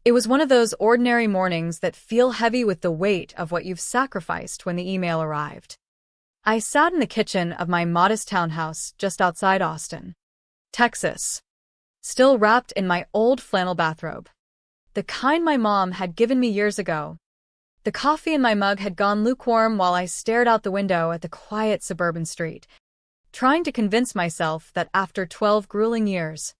It was one of those ordinary mornings that feel heavy with the weight of what you've sacrificed when the email arrived. I sat in the kitchen of my modest townhouse just outside Austin, Texas, still wrapped in my old flannel bathrobe, the kind my mom had given me years ago. The coffee in my mug had gone lukewarm while I stared out the window at the quiet suburban street, trying to convince myself that after 12 grueling years,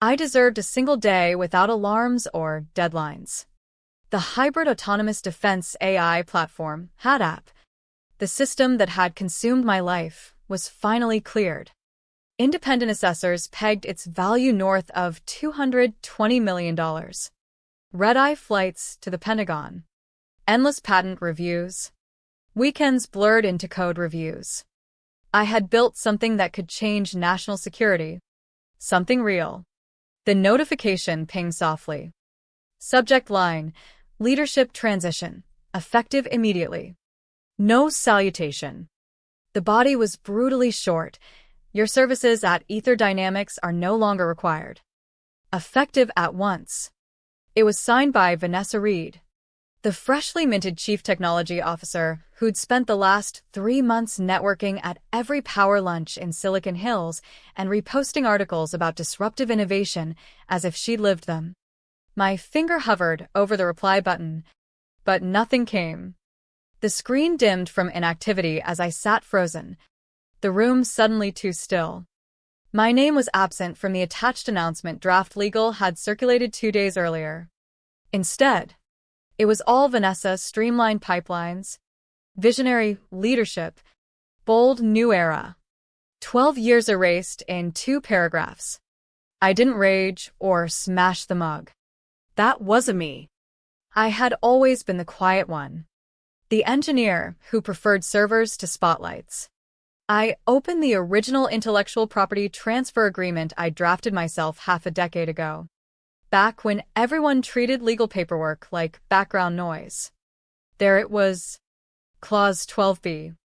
I deserved a single day without alarms or deadlines. The hybrid autonomous defense AI platform, HADAP, the system that had consumed my life, was finally cleared. Independent assessors pegged its value north of $220 million. Red-eye flights to the Pentagon. Endless patent reviews. Weekends blurred into code reviews. I had built something that could change national security. Something real. The notification pinged softly. Subject line: Leadership transition. Effective immediately. No salutation. The body was brutally short. Your services at Ether Dynamics are no longer required. Effective at once. It was signed by Vanessa Reed, the freshly minted Chief Technology Officer who'd spent the last 3 months networking at every power lunch in Silicon Hills and reposting articles about disruptive innovation as if she'd lived them. My finger hovered over the reply button, but nothing came. The screen dimmed from inactivity as I sat frozen, the room suddenly too still. My name was absent from the attached announcement draft legal had circulated 2 days earlier. Instead, it was all Vanessa: streamlined pipelines, visionary leadership, bold new era. 12 years erased in 2 paragraphs. I didn't rage or smash the mug. That wasn't me. I had always been the quiet one, the engineer who preferred servers to spotlights. I opened the original intellectual property transfer agreement I drafted myself half a decade ago, back when everyone treated legal paperwork like background noise. There it was. Clause 12b.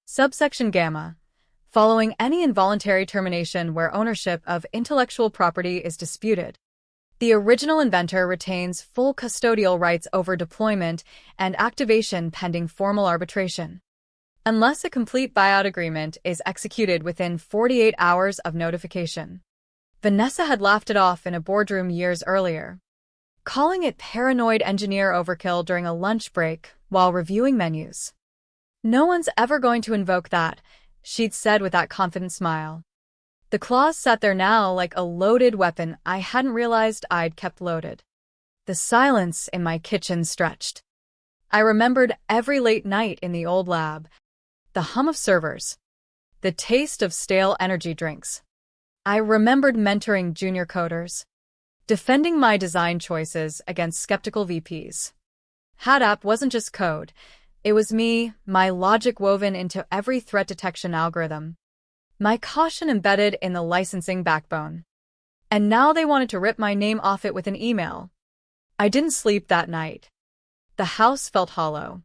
Subsection Gamma. Following any involuntary termination where ownership of intellectual property is disputed, the original inventor retains full custodial rights over deployment and activation pending formal arbitration, unless a complete buyout agreement is executed within 48 hours of notification. Vanessa had laughed it off in a boardroom years earlier, calling it paranoid engineer overkill during a lunch break while reviewing menus. No one's ever going to invoke that, she'd said with that confident smile. The clause sat there now like a loaded weapon I hadn't realized I'd kept loaded. The silence in my kitchen stretched. I remembered every late night in the old lab, the hum of servers, the taste of stale energy drinks. I remembered mentoring junior coders, defending my design choices against skeptical VPs. HADAP wasn't just code. It was me, my logic woven into every threat detection algorithm, my caution embedded in the licensing backbone. And now they wanted to rip my name off it with an email. I didn't sleep that night. The house felt hollow.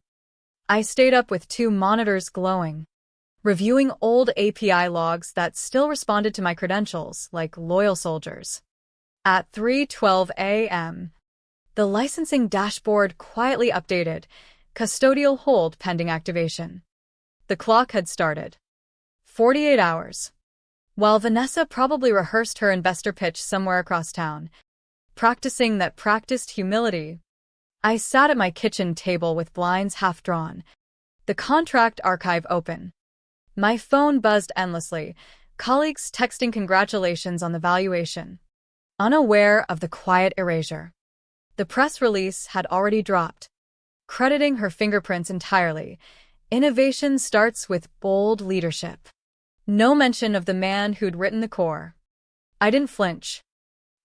I stayed up with 2 monitors glowing, reviewing old API logs that still responded to my credentials like loyal soldiers. At 3:12 a.m., the licensing dashboard quietly updated, custodial hold pending activation. The clock had started. 48 hours. While Vanessa probably rehearsed her investor pitch somewhere across town, practicing that practiced humility, I sat at my kitchen table with blinds half drawn, the contract archive open. My phone buzzed endlessly, colleagues texting congratulations on the valuation, unaware of the quiet erasure. The press release had already dropped, crediting her fingerprints entirely. Innovation starts with bold leadership. No mention of the man who'd written the core. I didn't flinch.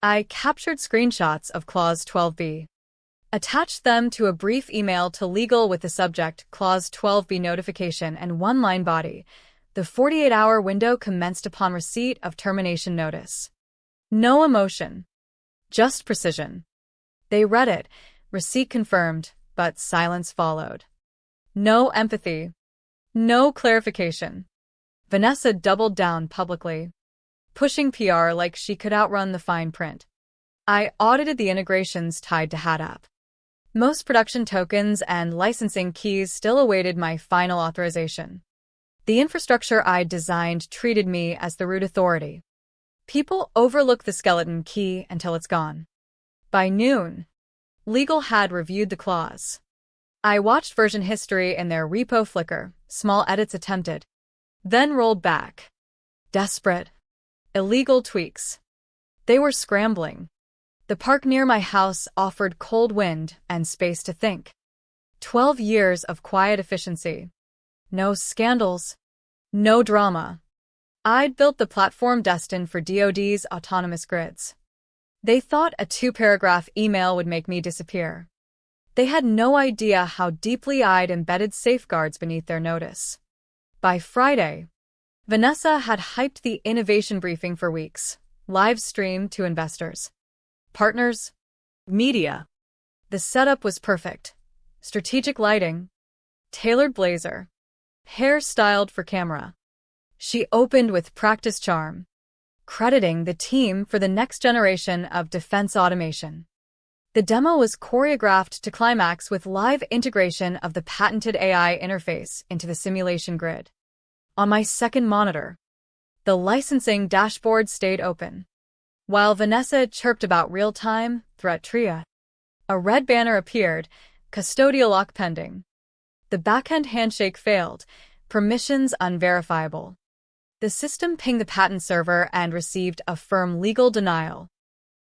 I captured screenshots of Clause 12b, attached them to a brief email to legal with the subject Clause 12b notification and one-line body. The 48-hour window commenced upon receipt of termination notice. No emotion, just precision. They read it, receipt confirmed, but silence followed. No empathy, no clarification. Vanessa doubled down publicly, pushing PR like she could outrun the fine print. I audited the integrations tied to HADApp. Most production tokens and licensing keys still awaited my final authorization. The infrastructure I designed treated me as the root authority. People overlook the skeleton key until it's gone. By noon, legal had reviewed the clause. I watched version history in their repo flicker, small edits attempted, then rolled back. Desperate. Illegal tweaks. They were scrambling. The park near my house offered cold wind and space to think. 12 years of quiet efficiency. No scandals. No drama. I'd built the platform destined for DoD's autonomous grids. They thought a 2-paragraph email would make me disappear. They had no idea how deeply I'd embedded safeguards beneath their notice. By Friday, Vanessa had hyped the innovation briefing for weeks, live streamed to investors, partners, media. The setup was perfect. Strategic lighting, tailored blazer, hair styled for camera. She opened with practice charm, crediting the team for the next generation of defense automation. The demo was choreographed to climax with live integration of the patented AI interface into the simulation grid. On my second monitor, the licensing dashboard stayed open. While Vanessa chirped about real-time threat tria, a red banner appeared, custodial lock pending. The backend handshake failed, permissions unverifiable. The system pinged the patent server and received a firm legal denial.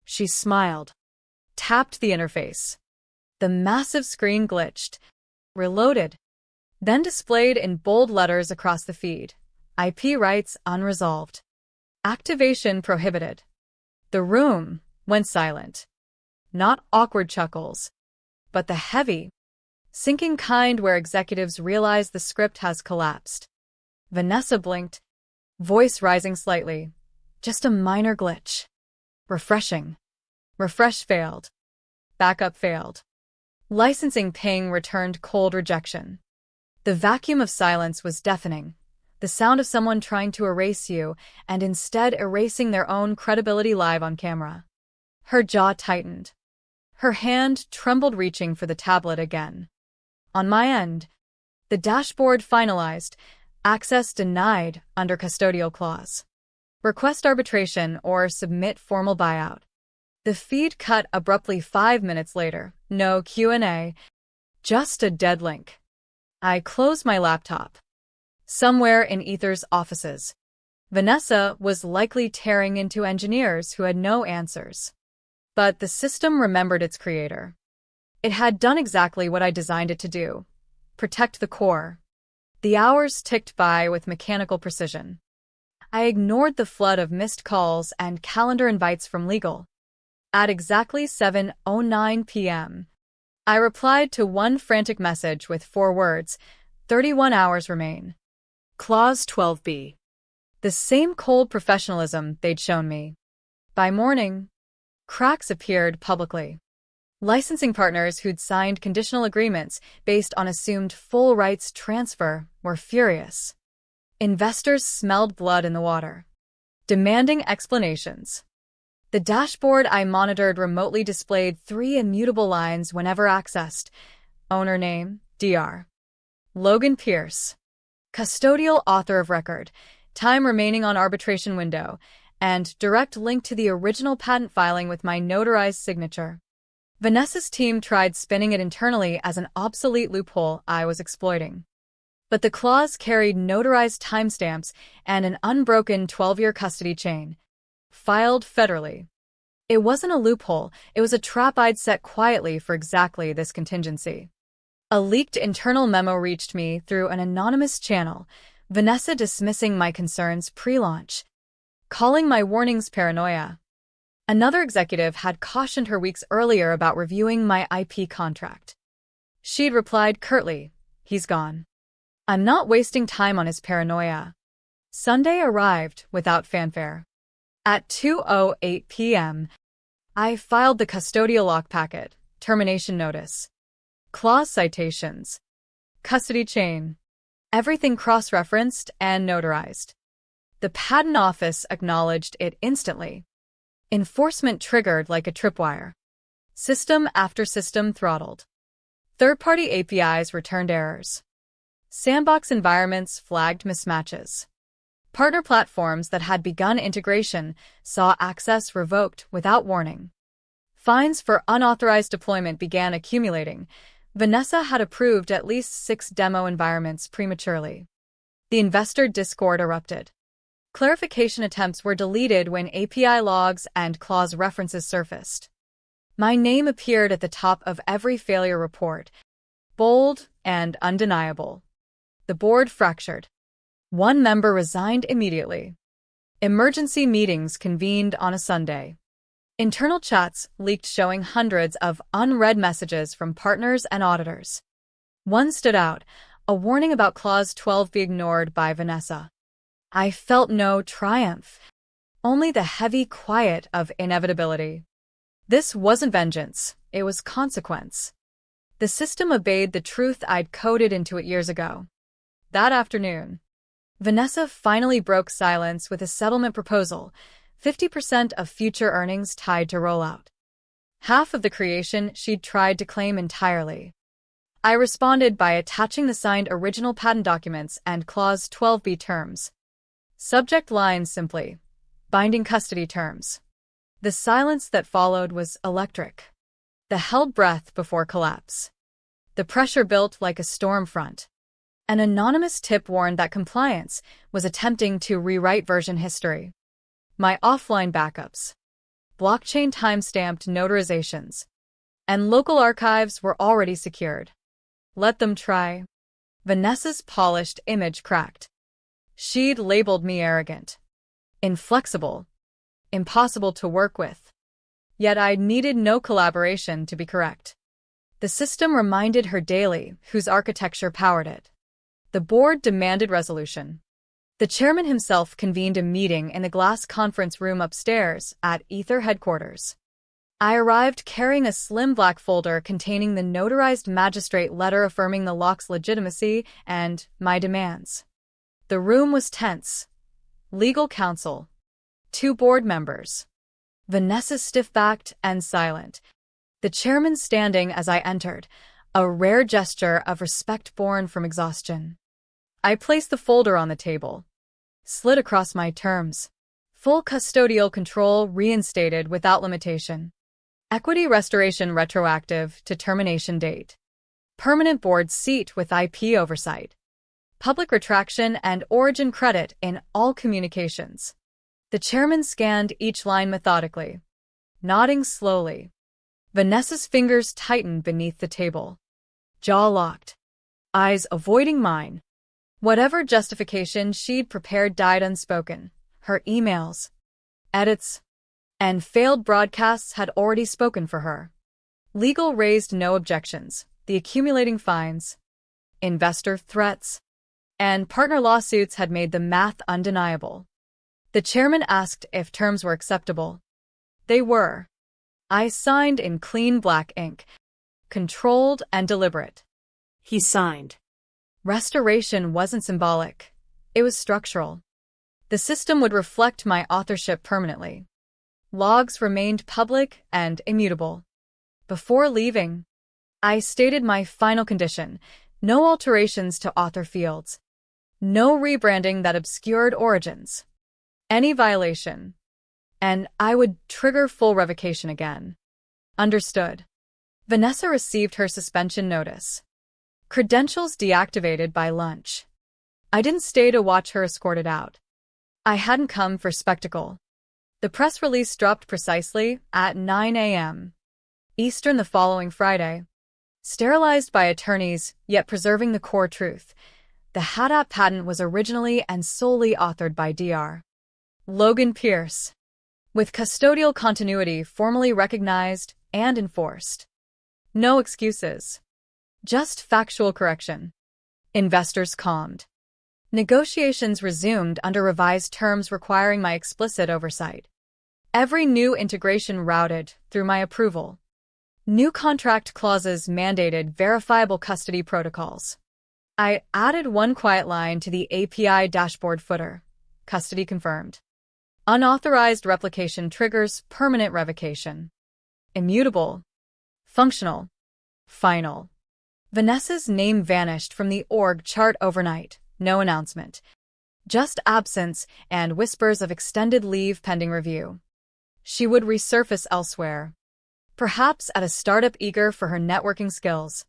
She smiled, tapped the interface. The massive screen glitched, reloaded, then displayed in bold letters across the feed. IP rights unresolved. Activation prohibited. The room went silent. Not awkward chuckles, but the heavy, sinking kind where executives realize the script has collapsed. Vanessa blinked, voice rising slightly. Just a minor glitch. Refreshing. Refresh failed. Backup failed. Licensing ping returned cold rejection. The vacuum of silence was deafening, the sound of someone trying to erase you and instead erasing their own credibility live on camera. Her jaw tightened. Her hand trembled reaching for the tablet again. On my end, the dashboard finalized, access denied under custodial clause. Request arbitration or submit formal buyout. The feed cut abruptly 5 minutes later. No Q&A, just a dead link. I closed my laptop. Somewhere in Ether's offices, Vanessa was likely tearing into engineers who had no answers. But the system remembered its creator. It had done exactly what I designed it to do: protect the core. The hours ticked by with mechanical precision. I ignored the flood of missed calls and calendar invites from legal. At exactly 7:09 p.m., I replied to one frantic message with 4 words, 31 hours remain. Clause 12b. The same cold professionalism they'd shown me. By morning, cracks appeared publicly. Licensing partners who'd signed conditional agreements based on assumed full rights transfer were furious. Investors smelled blood in the water, demanding explanations. The dashboard I monitored remotely displayed 3 immutable lines whenever accessed. Owner name, Dr. Logan Pierce. Custodial author of record, time remaining on arbitration window, and direct link to the original patent filing with my notarized signature. Vanessa's team tried spinning it internally as an obsolete loophole I was exploiting. But the clause carried notarized timestamps and an unbroken 12-year custody chain, filed federally. It wasn't a loophole, it was a trap I'd set quietly for exactly this contingency. A leaked internal memo reached me through an anonymous channel, Vanessa dismissing my concerns pre-launch, calling my warnings paranoia. Another executive had cautioned her weeks earlier about reviewing my IP contract. She'd replied curtly, "He's gone. I'm not wasting time on his paranoia." Sunday arrived without fanfare. At 2:08 p.m., I filed the custodial lock packet, termination notice, clause citations, custody chain, everything cross-referenced and notarized. The patent office acknowledged it instantly. Enforcement triggered like a tripwire. System after system throttled. Third-party APIs returned errors. Sandbox environments flagged mismatches. Partner platforms that had begun integration saw access revoked without warning. Fines for unauthorized deployment began accumulating. Vanessa had approved at least 6 demo environments prematurely. The investor discord erupted. Clarification attempts were deleted when API logs and clause references surfaced. My name appeared at the top of every failure report, bold and undeniable. The board fractured. One member resigned immediately. Emergency meetings convened on a Sunday. Internal chats leaked showing hundreds of unread messages from partners and auditors. One stood out, a warning about Clause 12 be ignored by Vanessa. I felt no triumph, only the heavy quiet of inevitability. This wasn't vengeance, it was consequence. The system obeyed the truth I'd coded into it years ago. That afternoon, Vanessa finally broke silence with a settlement proposal, 50% of future earnings tied to rollout. Half of the creation she'd tried to claim entirely. I responded by attaching the signed original patent documents and Clause 12b terms. Subject line simply, binding custody terms. The silence that followed was electric. The held breath before collapse. The pressure built like a storm front. An anonymous tip warned that compliance was attempting to rewrite version history. My offline backups, blockchain time-stamped notarizations, and local archives were already secured. Let them try. Vanessa's polished image cracked. She'd labeled me arrogant, inflexible, impossible to work with. Yet I needed no collaboration to be correct. The system reminded her daily whose architecture powered it. The board demanded resolution. The chairman himself convened a meeting in the glass conference room upstairs at Ether headquarters. I arrived carrying a slim black folder containing the notarized magistrate letter affirming the lock's legitimacy and my demands. The room was tense. Legal counsel. 2 board members. Vanessa stiff-backed and silent. The chairman standing as I entered, a rare gesture of respect born from exhaustion. I placed the folder on the table. Slid across my terms. Full custodial control reinstated without limitation. Equity restoration retroactive to termination date. Permanent board seat with IP oversight. Public retraction and origin credit in all communications. The chairman scanned each line methodically, nodding slowly. Vanessa's fingers tightened beneath the table. Jaw locked. Eyes avoiding mine. Whatever justification she'd prepared died unspoken. Her emails, edits, and failed broadcasts had already spoken for her. Legal raised no objections. The accumulating fines, investor threats, and partner lawsuits had made the math undeniable. The chairman asked if terms were acceptable. They were. I signed in clean black ink, controlled and deliberate. He signed. Restoration wasn't symbolic. It was structural. The system would reflect my authorship permanently. Logs remained public and immutable. Before leaving, I stated my final condition: no alterations to author fields. No rebranding that obscured origins. Any violation, and I would trigger full revocation again. Understood. Vanessa received her suspension notice. Credentials deactivated by lunch. I didn't stay to watch her escorted out. I hadn't come for spectacle. The press release dropped precisely at 9 a.m. Eastern the following Friday. Sterilized by attorneys, yet preserving the core truth. The HADAP patent was originally and solely authored by Dr. Logan Pierce, with custodial continuity formally recognized and enforced. No excuses. Just factual correction. Investors calmed. Negotiations resumed under revised terms requiring my explicit oversight. Every new integration routed through my approval. New contract clauses mandated verifiable custody protocols. I added one quiet line to the API dashboard footer. Custody confirmed. Unauthorized replication triggers permanent revocation. Immutable. Functional. Final. Vanessa's name vanished from the org chart overnight. No announcement. Just absence and whispers of extended leave pending review. She would resurface elsewhere. Perhaps at a startup eager for her networking skills.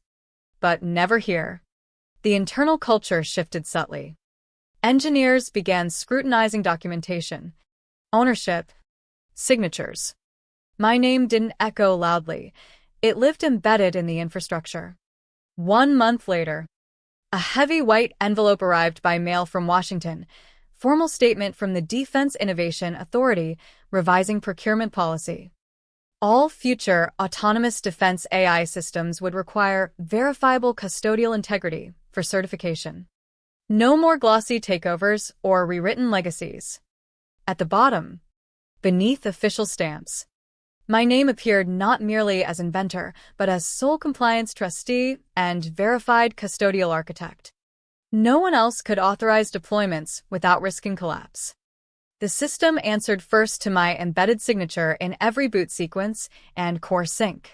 But never here. The internal culture shifted subtly. Engineers began scrutinizing documentation, ownership, signatures. My name didn't echo loudly. It lived embedded in the infrastructure. 1 month later, a heavy white envelope arrived by mail from Washington. Formal statement from the Defense Innovation Authority revising procurement policy. All future autonomous defense AI systems would require verifiable custodial integrity for certification. No more glossy takeovers or rewritten legacies. At the bottom, beneath official stamps, my name appeared not merely as inventor, but as sole compliance trustee and verified custodial architect. No one else could authorize deployments without risking collapse. The system answered first to my embedded signature in every boot sequence and core sync.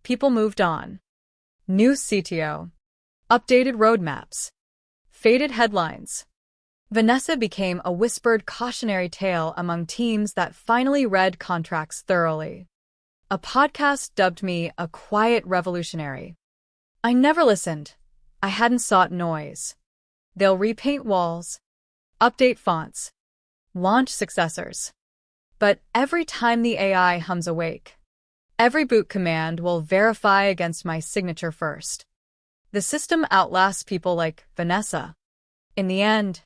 People moved on. New CTO. Updated roadmaps. Faded headlines. Vanessa became a whispered cautionary tale among teams that finally read contracts thoroughly. A podcast dubbed me a quiet revolutionary. I never listened. I hadn't sought noise. They'll repaint walls, update fonts, launch successors. But every time the AI hums awake, every boot command will verify against my signature first. The system outlasts people like Vanessa. In the end,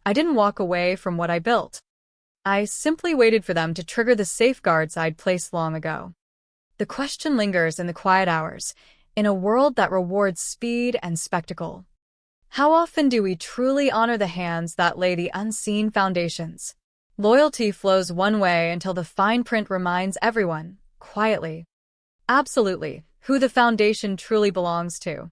I didn't walk away from what I built. I simply waited for them to trigger the safeguards I'd placed long ago. The question lingers in the quiet hours, in a world that rewards speed and spectacle. How often do we truly honor the hands that lay the unseen foundations? Loyalty flows one way until the fine print reminds everyone, quietly, absolutely, who the foundation truly belongs to.